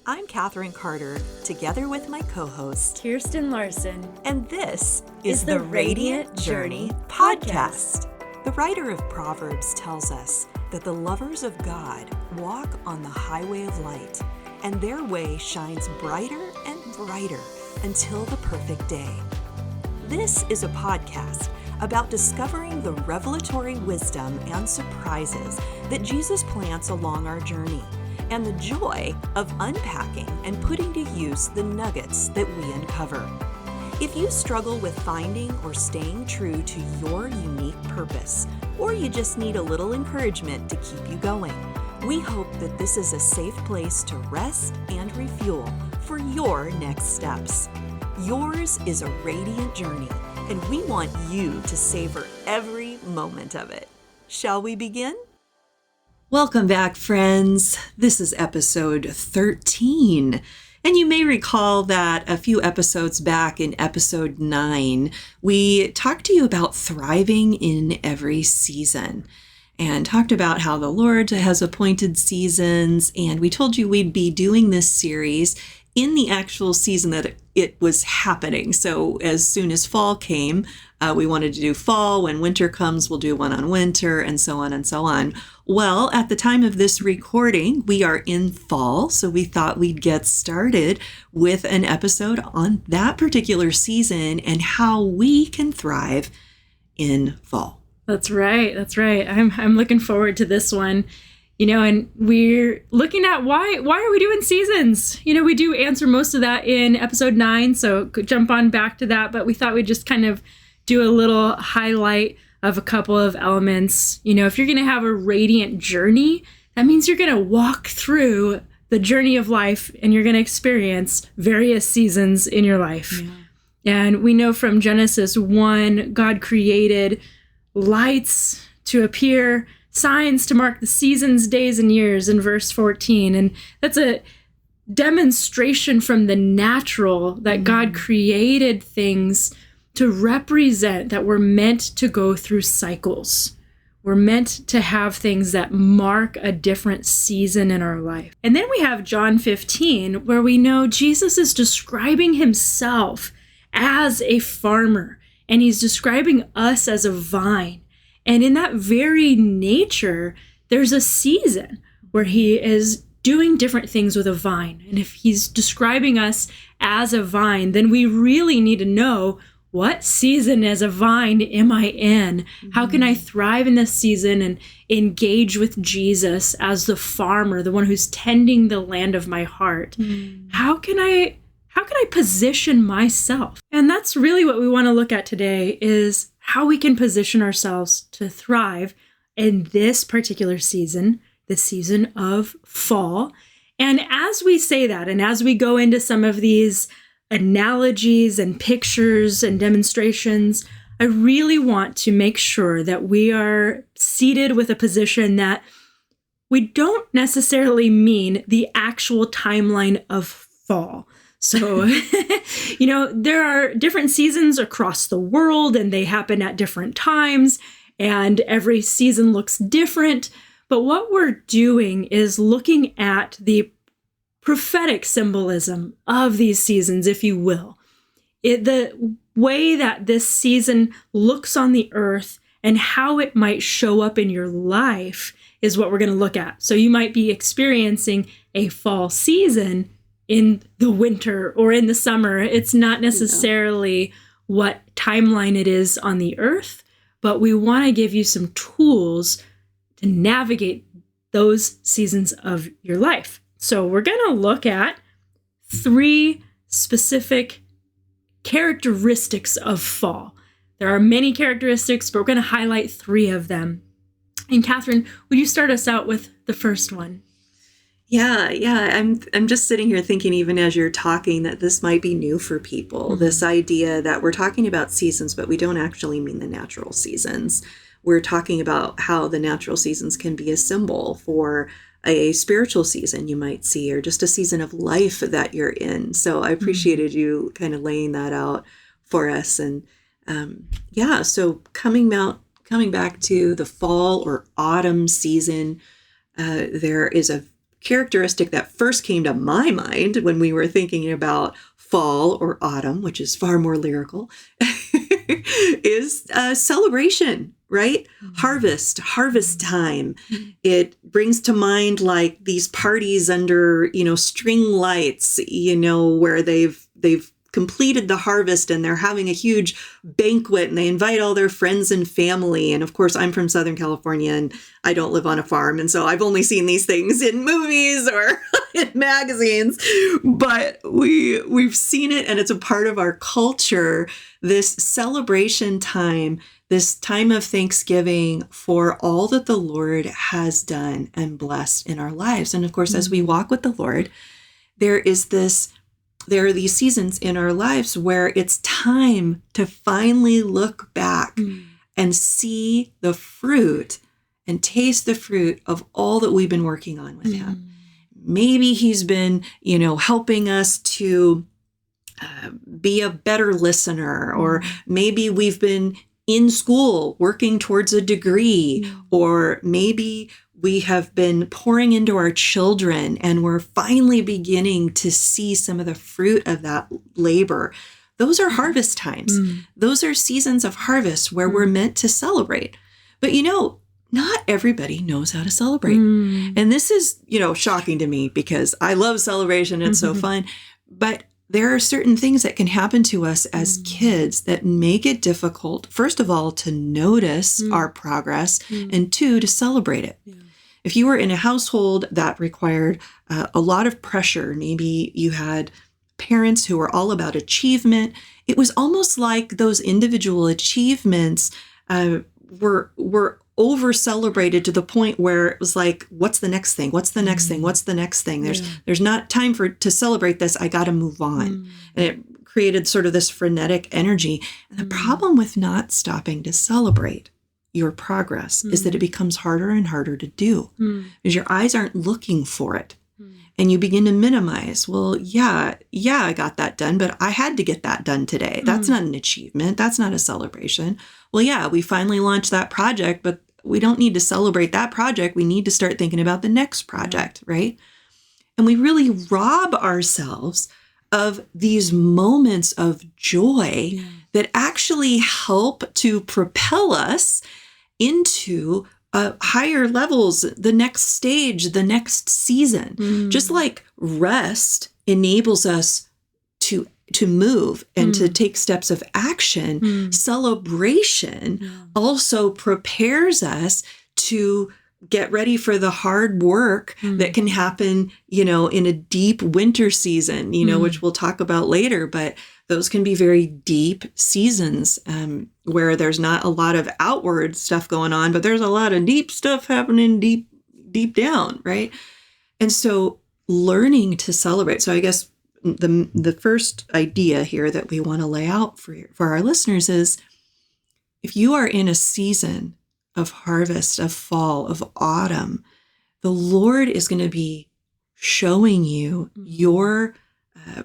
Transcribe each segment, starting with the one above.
I'm Katherine Carter, together with my co-host, Kirsten Larson. And this is the Radiant Journey podcast. The writer of Proverbs tells us that the lovers of God walk on the highway of light, and their way shines brighter and brighter until the perfect day. This is a podcast about discovering the revelatory wisdom and surprises that Jesus plants along our journey, and the joy of unpacking and putting to use the nuggets that we uncover. If you struggle with finding or staying true to your unique purpose, or you just need a little encouragement to keep you going, we hope that this is a safe place to rest and refuel for your next steps. Yours is a radiant journey, and we want you to savor every moment of it. Shall we begin? Welcome back, friends. This is episode 13. And you may recall that a few episodes back in episode 9, we talked to you about thriving in every season and talked about how the Lord has appointed seasons. And we told you we'd be doing this series in the actual season that it was happening. So as soon as fall came, we wanted to do fall. When winter comes, we'll do one on winter, and so on and so on. Well, at the time of this recording, we are in fall, so we thought we'd get started with an episode on that particular season and how we can thrive in fall. That's right. I'm looking forward to this one. And we're looking at why are we doing seasons? We do answer most of that in episode 9, so jump on back to that. But we thought we'd just kind of do a little highlight of a couple of elements. If you're going to have a radiant journey, that means you're going to walk through the journey of life and you're going to experience various seasons in your life. Yeah. And we know from Genesis 1, God created lights to appear, signs to mark the seasons, days, and years in verse 14. And that's a demonstration from the natural that God created things to represent that we're meant to go through cycles. We're meant to have things that mark a different season in our life. And then we have John 15, where we know Jesus is describing himself as a farmer, and he's describing us as a vine. And in that very nature, there's a season where he is doing different things with a vine. And if he's describing us as a vine, then we really need to know, what season as a vine am I in? How can I thrive in this season and engage with Jesus as the farmer, the one who's tending the land of my heart? How can I position myself? And that's really what we want to look at today, is how we can position ourselves to thrive in this particular season, the season of fall. And as we say that, and as we go into some of these analogies and pictures and demonstrations, I really want to make sure that we are seated with a position that we don't necessarily mean the actual timeline of fall. So, there are different seasons across the world and they happen at different times and every season looks different. But what we're doing is looking at the prophetic symbolism of these seasons, if you will. The way that this season looks on the earth and how it might show up in your life is what we're going to look at. So you might be experiencing a fall season in the winter or in the summer. It's not necessarily what timeline it is on the earth, but we want to give you some tools to navigate those seasons of your life. So we're going to look at 3 specific characteristics of fall. There are many characteristics, but we're going to highlight 3 of them. And Katherine, would you start us out with the first one? Yeah. I'm just sitting here thinking, even as you're talking, that this might be new for people. This idea that we're talking about seasons, but we don't actually mean the natural seasons. We're talking about how the natural seasons can be a symbol for a spiritual season you might see, or just a season of life that you're in. So I appreciated you kind of laying that out for us. And so coming back to the fall or autumn season, there is a characteristic that first came to my mind when we were thinking about fall or autumn, which is far more lyrical, is celebration, right? Harvest time. It brings to mind like these parties under, string lights, where they've completed the harvest and they're having a huge banquet and they invite all their friends and family. And of course, I'm from Southern California and I don't live on a farm. And so I've only seen these things in movies or in magazines, but we've seen it and it's a part of our culture, this celebration time, this time of Thanksgiving for all that the Lord has done and blessed in our lives. And of course, as we walk with the Lord, there are these seasons in our lives where it's time to finally look back and see the fruit and taste the fruit of all that we've been working on with him. Maybe he's been, helping us to be a better listener, or maybe we've been in school working towards a degree, or maybe we have been pouring into our children and we're finally beginning to see some of the fruit of that labor. Those are harvest times. Those are seasons of harvest where we're meant to celebrate. But not everybody knows how to celebrate. And this is, shocking to me because I love celebration. It's so fun. But there are certain things that can happen to us as kids that make it difficult, first of all, to notice our progress, and two, to celebrate it. If you were in a household that required a lot of pressure, maybe you had parents who were all about achievement, it was almost like those individual achievements were over-celebrated to the point where it was like, what's the next thing? What's the next thing? What's the next thing? There's not time to celebrate this. I got to move on. And it created sort of this frenetic energy. And the problem with not stopping to celebrate your progress is that it becomes harder and harder to do because your eyes aren't looking for it. And you begin to minimize, well, yeah, I got that done, but I had to get that done today. That's not an achievement. That's not a celebration. Well, yeah, we finally launched that project, but we don't need to celebrate that project. We need to start thinking about the next project, right? And we really rob ourselves of these moments of joy that actually help to propel us into higher levels, the next stage, the next season. Just like rest enables us to move and to take steps of action, celebration also prepares us to get ready for the hard work that can happen, in a deep winter season, which we'll talk about later. But those can be very deep seasons where there's not a lot of outward stuff going on, but there's a lot of deep stuff happening deep down, right? And so learning to celebrate. So I guess the first idea here that we want to lay out for our listeners is, if you are in a season of harvest, of fall, of autumn, the Lord is going to be showing you your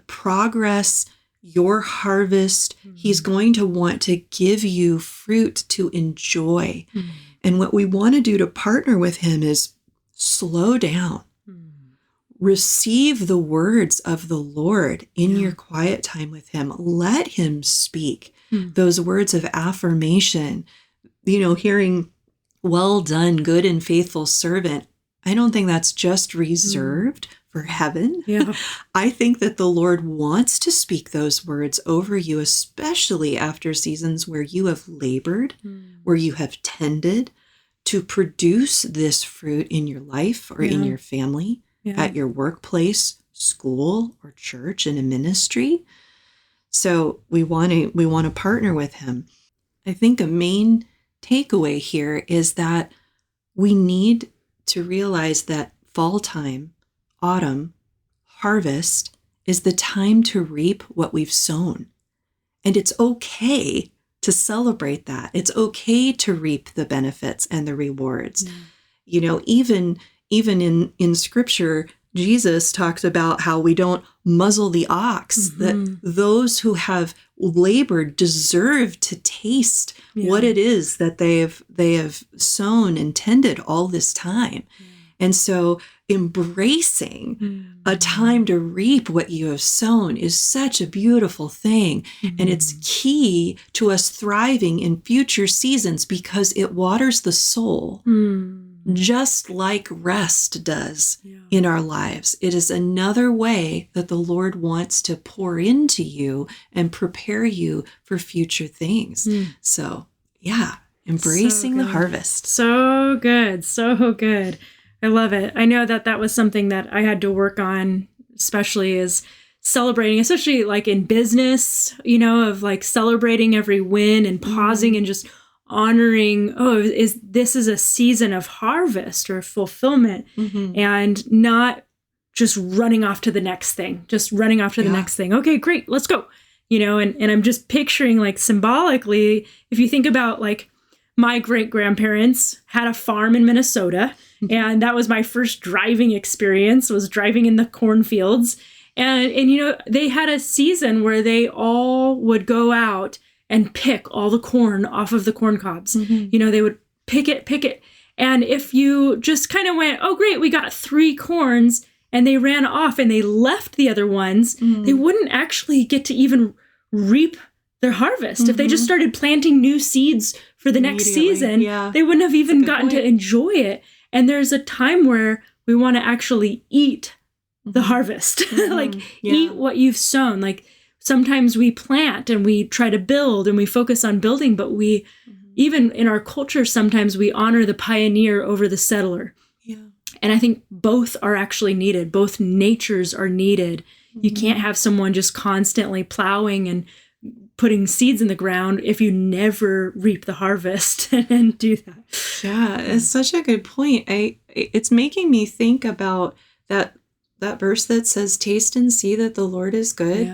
progress, your harvest. He's going to want to give you fruit to enjoy. And what we want to do to partner with him is slow down. Receive the words of the Lord in your quiet time with him. Let him speak those words of affirmation, hearing, well done, good and faithful servant. I don't think that's just reserved for heaven. I think that the Lord wants to speak those words over you, especially after seasons where you have labored, where you have tended to produce this fruit in your life or in your family, at your workplace, school, or church, in a ministry. So we want to partner with him. I think a main takeaway here is that we need to realize that fall time, autumn, harvest is the time to reap what we've sown. And it's okay to celebrate that. It's okay to reap the benefits and the rewards. Even in scripture, Jesus talks about how we don't muzzle the ox, that those who have labored deserve to taste what it is that they have sown and tended all this time. And so embracing a time to reap what you have sown is such a beautiful thing. And it's key to us thriving in future seasons because it waters the soul, just like rest does in our lives. It is another way that the Lord wants to pour into you and prepare you for future things. So, yeah, embracing the harvest. So good. So good. I love it. I know that was something that I had to work on, especially is celebrating, especially like in business, of like celebrating every win and pausing and just honoring, this is a season of harvest or fulfillment, and not just running off to the next thing, the next thing. Okay, great, let's go. And I'm just picturing like symbolically, if you think about like my great-grandparents had a farm in Minnesota, and that was my first driving experience, was driving in the cornfields. And they had a season where they all would go out and pick all the corn off of the corn cobs. They would pick it. And if you just kind of went, oh, great, we got 3 corns, and they ran off and they left the other ones, they wouldn't actually get to even reap their harvest. If they just started planting new seeds for the next season, they wouldn't have even gotten to enjoy it. And there's a time where we want to actually eat the harvest, eat what you've sown. Like sometimes we plant and we try to build and we focus on building, but we, even in our culture, sometimes we honor the pioneer over the settler. And I think both are actually needed. Both natures are needed. You can't have someone just constantly plowing and putting seeds in the ground if you never reap the harvest and do that. Yeah, it's such a good point. It's making me think about that verse that says, taste and see that the Lord is good.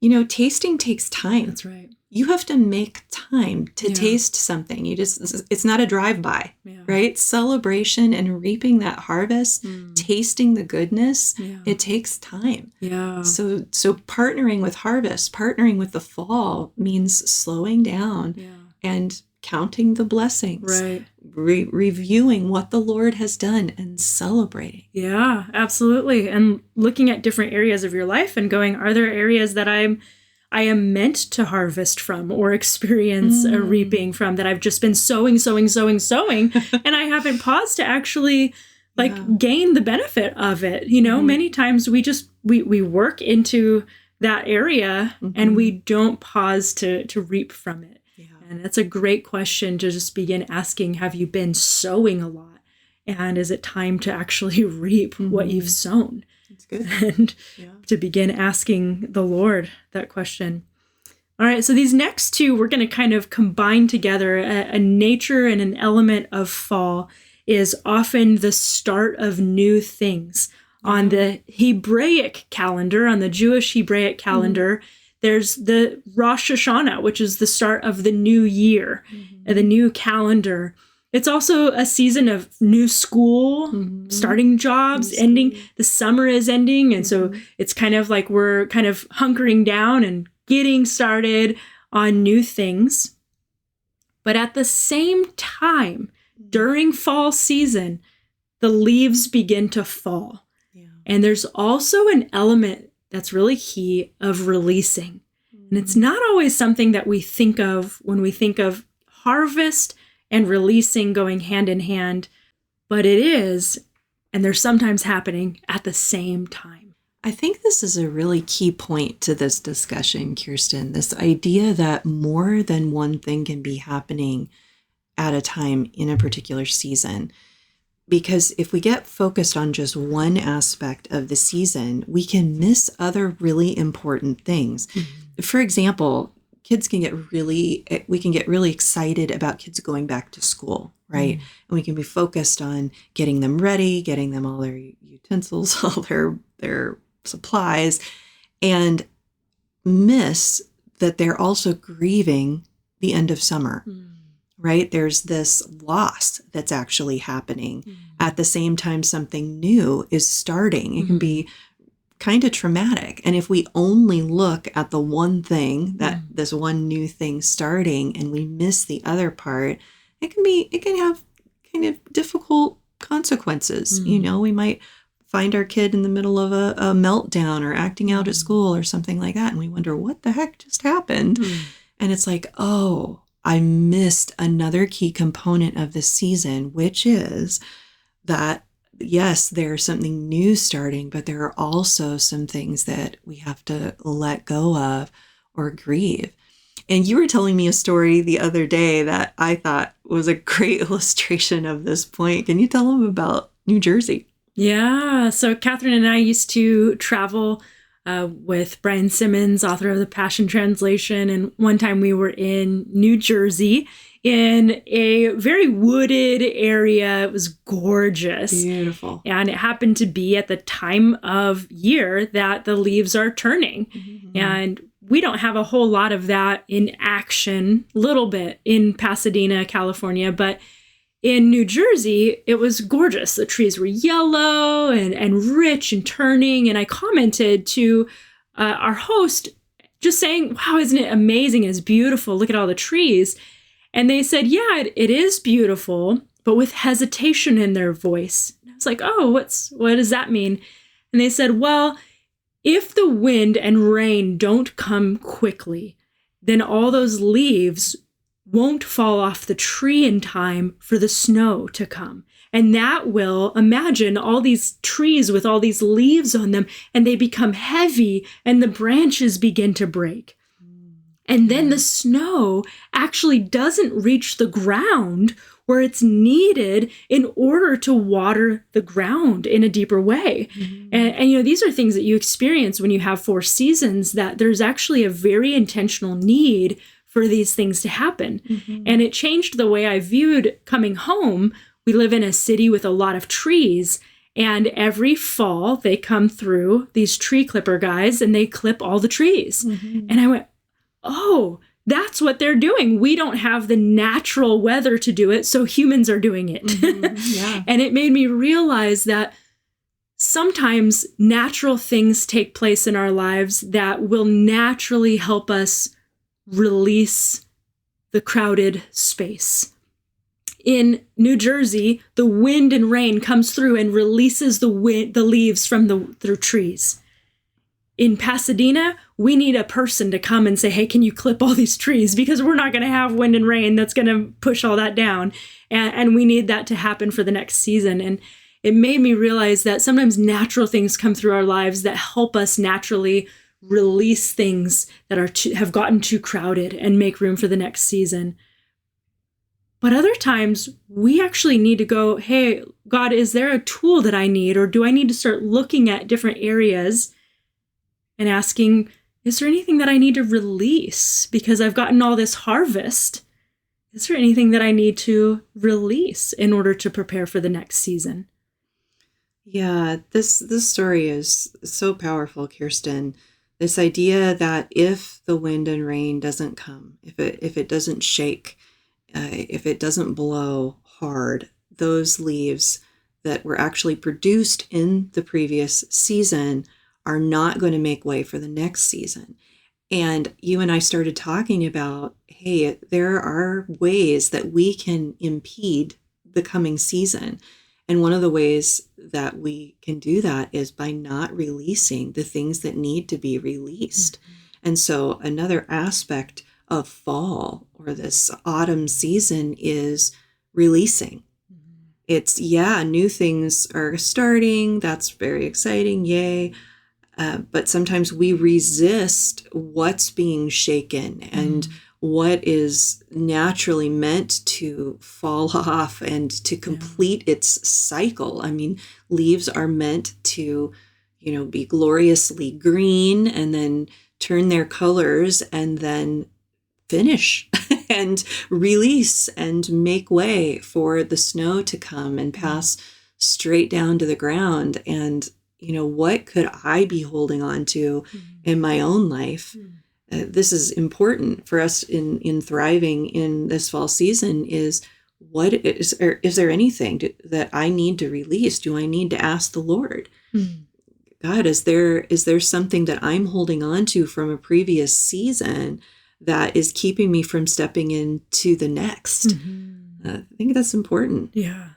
Yeah. Tasting takes time. That's right. You have to make time to taste something. It's not a drive-by, right? Celebration and reaping that harvest, tasting the goodness, it takes time. Yeah. So partnering with harvest, partnering with the fall means slowing down and counting the blessings, right? Reviewing what the Lord has done and celebrating. Yeah, absolutely. And looking at different areas of your life and going, are there areas that I am meant to harvest from or experience a reaping from, that I've just been sowing, and I haven't paused to actually gain the benefit of it. Many times we work into that area and we don't pause to reap from it. Yeah. And that's a great question to just begin asking, have you been sowing a lot? And is it time to actually reap what you've sown? That's good. And to begin asking the Lord that question. All right, so these next two, we're going to kind of combine together. A nature and an element of fall is often the start of new things. On the Hebraic calendar, on the Jewish Hebraic calendar, there's the Rosh Hashanah, which is the start of the new year, the new calendar. It's also a season of new school, starting jobs, ending. The summer is ending. And so it's kind of like we're kind of hunkering down and getting started on new things. But at the same time, during fall season, the leaves begin to fall. Yeah. And there's also an element that's really key of releasing. And it's not always something that we think of when we think of harvest and releasing going hand in hand, but it is, and they're sometimes happening at the same time. I think this is a really key point to this discussion, Kirsten, this idea that more than one thing can be happening at a time in a particular season. Because if we get focused on just one aspect of the season, we can miss other really important things. For example, we can get really excited about kids going back to school, right? And we can be focused on getting them ready, getting them all their utensils, all their supplies, and miss that they're also grieving the end of summer, right? There's this loss that's actually happening. At the same time, something new is starting. It can be kind of traumatic. And if we only look at the one thing, that this one new thing starting, and we miss the other part, it can have kind of difficult consequences. We might find our kid in the middle of a meltdown or acting out at school or something like that. And we wonder, what the heck just happened? And it's like, oh, I missed another key component of the season, which is that, yes, there's something new starting, but there are also some things that we have to let go of or grieve. And you were telling me a story the other day that I thought was a great illustration of this point. Can you tell them about New Jersey? Yeah. So Katherine and I used to travel with Brian Simmons, author of the Passion Translation. And one time we were in New Jersey in a very wooded area. It was gorgeous. Beautiful. And it happened to be at the time of year that the leaves are turning. And we don't have a whole lot of that in action, little bit in Pasadena, California, but in New Jersey, it was gorgeous. The trees were yellow and rich and turning. And I commented to our host, just saying, wow, isn't it amazing? It's beautiful. Look at all the trees. And they said, yeah, it is beautiful, but with hesitation in their voice. And I was like, oh, what does that mean? And they said, well, if the wind and rain don't come quickly, then all those leaves won't fall off the tree in time for the snow to come. And that will, imagine all these trees with all these leaves on them, and they become heavy and the branches begin to break. And then the snow actually doesn't reach the ground where it's needed in order to water the ground in a deeper way. And you know, these are things that you experience when you have 4 seasons, that there's actually a very intentional need for these things to happen. And it changed the way I viewed coming home. We live in a city with a lot of trees, and every fall they come through, these tree clipper guys, and they clip all the trees. And I went, oh, that's what they're doing. We don't have the natural weather to do it, so humans are doing it. And it made me realize that sometimes natural things take place in our lives that will naturally help us release the crowded space. In New Jersey, the wind and rain comes through and releases the leaves from the trees. In Pasadena, we need a person to come and say, hey, can you clip all these trees? Because we're not going to have wind and rain that's going to push all that down. And we need that to happen for the next season. And it made me realize that sometimes natural things come through our lives that help us naturally release things that have gotten too crowded and make room for the next season. But other times we actually need to go, hey, God, is there a tool that I need? Or do I need to start looking at different areas and asking, is there anything that I need to release? Because I've gotten all this harvest. Is there anything that I need to release in order to prepare for the next season? Yeah, this story is so powerful, Kirsten. This idea that if the wind and rain doesn't come, if it doesn't shake, if it doesn't blow hard, those leaves that were actually produced in the previous season are not going to make way for the next season. And you and I started talking about, hey, there are ways that we can impede the coming season. And one of the ways that we can do that is by not releasing the things that need to be released. And so another aspect of fall or this autumn season is releasing. It's, new things are starting. That's very exciting. Yay. But sometimes we resist what's being shaken and what is naturally meant to fall off and to complete its cycle. I mean, leaves are meant to, be gloriously green and then turn their colors and then finish and release and make way for the snow to come and pass straight down to the ground. And what could I be holding on to in my own life? This is important for us in thriving in this fall season is there anything that I need to release? Do I need to ask the Lord? God, is there something that I'm holding on to from a previous season that is keeping me from stepping into the next? I think that's important. Yeah.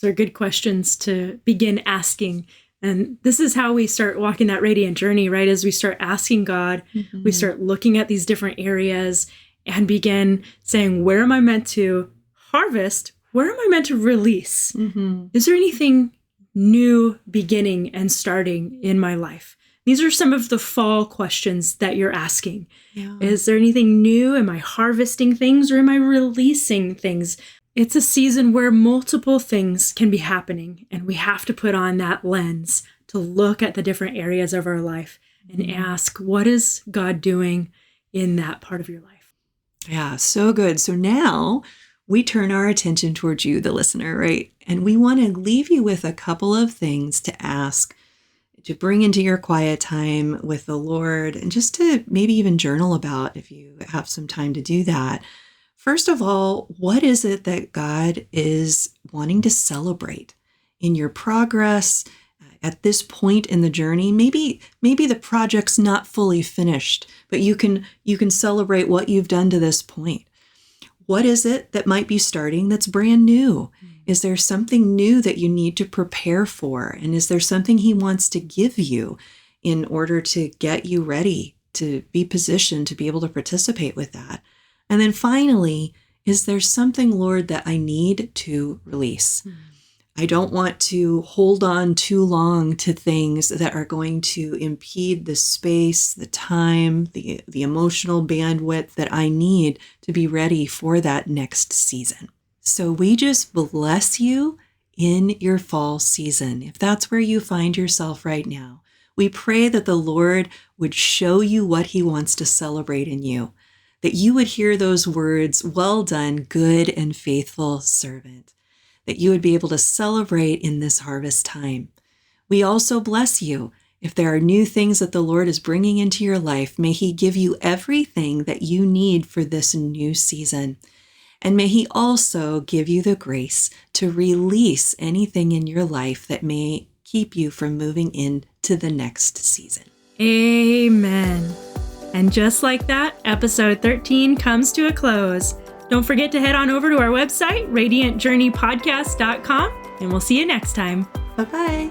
Those are good questions to begin asking. And this is how we start walking that radiant journey, right? As we start asking God, we start looking at these different areas and begin saying, where am I meant to harvest? Where am I meant to release? Is there anything new beginning and starting in my life? These are some of the fall questions that you're asking. Yeah. Is there anything new? Am I harvesting things or am I releasing things? It's a season where multiple things can be happening, and we have to put on that lens to look at the different areas of our life and ask, what is God doing in that part of your life? Yeah, so good. So now we turn our attention towards you, the listener, right? And we want to leave you with a couple of things to ask, to bring into your quiet time with the Lord, and just to maybe even journal about if you have some time to do that. First of all, what is it that God is wanting to celebrate in your progress at this point in the journey? Maybe the project's not fully finished, but you can celebrate what you've done to this point. What is it that might be starting that's brand new? Is there something new that you need to prepare for? And is there something He wants to give you in order to get you ready to be positioned to be able to participate with that? And then finally, is there something, Lord, that I need to release? I don't want to hold on too long to things that are going to impede the space, the time, the emotional bandwidth that I need to be ready for that next season. So we just bless you in your fall season. If that's where you find yourself right now, we pray that the Lord would show you what He wants to celebrate in you, that you would hear those words, well done, good and faithful servant, that you would be able to celebrate in this harvest time. We also bless you. If there are new things that the Lord is bringing into your life, may He give you everything that you need for this new season. And may He also give you the grace to release anything in your life that may keep you from moving into the next season. Amen. And just like that, episode 13 comes to a close. Don't forget to head on over to our website, radiantjourneypodcast.com, and we'll see you next time. Bye-bye.